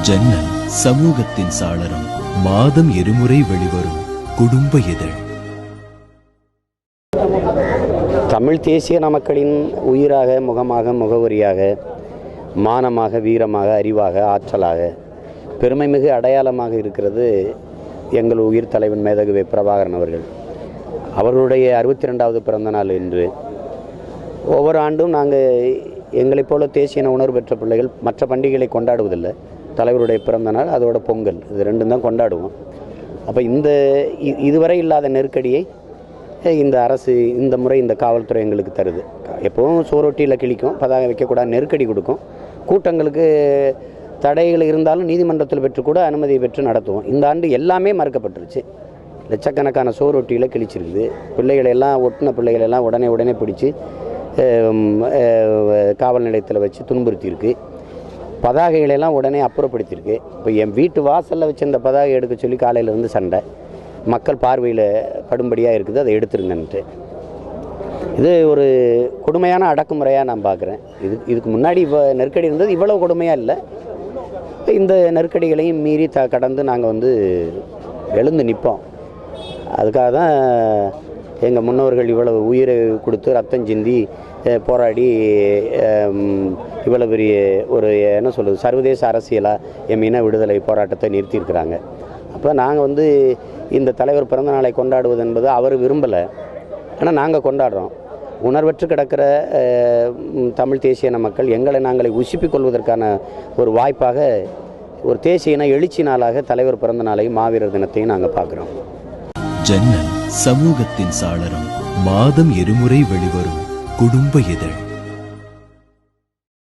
ஜன்னல் சமூகத்தின் சாளரம். மாதம் இருமுறை வெளிவரும் குடும்ப இதழ். தமிழ் தேசிய மக்களின் உயிராக, முகமாக, முகவரியாக, மானமாக, வீரமாக, அறிவாக, ஆற்றலாக, பெருமைமிகு அடையாளமாக இருக்கிறது எங்கள் உயிர் தலைவன் மேதகு பிரபாகரன் அவர்கள். அவர்களுடைய 62வது பிறந்த நாள் இன்று. ஒவ்வொரு ஆண்டும் நாங்கள் எங்களைப் போல தேசிய உணர்வு பெற்ற பிள்ளைகள் மற்ற பண்டிகைகளை கொண்டாடுவதில்லை. தலைவருடைய பிறந்த நாள், அதோட பொங்கல், இது ரெண்டும் தான் கொண்டாடுவோம். அப்போ இதுவரை இல்லாத நெருக்கடியை இந்த அரசு இந்த முறை இந்த காவல்துறை எங்களுக்கு தருது. எப்போவும் சோரொட்டியில் கிழிக்கும், பதாக வைக்கக்கூடாது, நெருக்கடி கொடுக்கும். கூட்டங்களுக்கு தடைகள் இருந்தாலும் நீதிமன்றத்தில் பெற்று கூட அனுமதியை பெற்று நடத்துவோம். இந்த ஆண்டு எல்லாமே மறுக்கப்பட்டுருச்சு. லட்சக்கணக்கான சோரொட்டியில் கிழிச்சிருக்குது. பிள்ளைகளெல்லாம் ஒட்டின பிள்ளைகளெல்லாம் உடனே பிடிச்சி காவல் நிலையத்தில் வச்சு துன்புறுத்தியிருக்கு. பதாகைகளெல்லாம் உடனே அப்புறப்படுத்தியிருக்கு. இப்போ என் வீட்டு வாசலில் வச்சு இந்த பதாகை எடுக்க சொல்லி காலையிலேருந்து சண்டை. மக்கள் பார்வையில் படும்படியாக இருக்குது, அதை எடுத்துருங்கன்ட்டு. இது ஒரு கொடுமையான அடக்குமுறையாக நான் பார்க்குறேன். இதுக்கு முன்னாடி நெருக்கடி இருந்தது, இவ்வளோ கொடுமையாக இல்லை. இந்த நெருக்கடிகளையும் மீறி கடந்து நாங்கள் எழுந்து நிற்போம். அதுக்காக தான் எங்கள் முன்னோர்கள் இவ்வளவு உயிரை கொடுத்து ரத்தம் சிந்தி போராடி இவ்வளோ பெரிய ஒரு என்ன சொல்கிறது சர்வதேச அரசியலாக என் இன விடுதலை போராட்டத்தை நிறுத்தியிருக்கிறாங்க. அப்போ நாங்கள் இந்த தலைவர் பிறந்த நாளை கொண்டாடுவது என்பது அவர் விரும்பலை, ஆனால் நாங்கள் கொண்டாடுறோம். உணர்வற்று கிடக்கிற தமிழ் தேசிய மக்கள் எங்களை நாங்களை உசுப்பிக் கொள்வதற்கான ஒரு வாய்ப்பாக, ஒரு தேசிய இன எழுச்சி நாளாக தலைவர் பிறந்த நாளையும் மாவீரர் தினத்தையும் நாங்கள் பார்க்குறோம். ஜன்னல் சமூகத்தின் சாளரம். மாதம் இருமுறை வெளிவரும் குடும்ப இதழ்.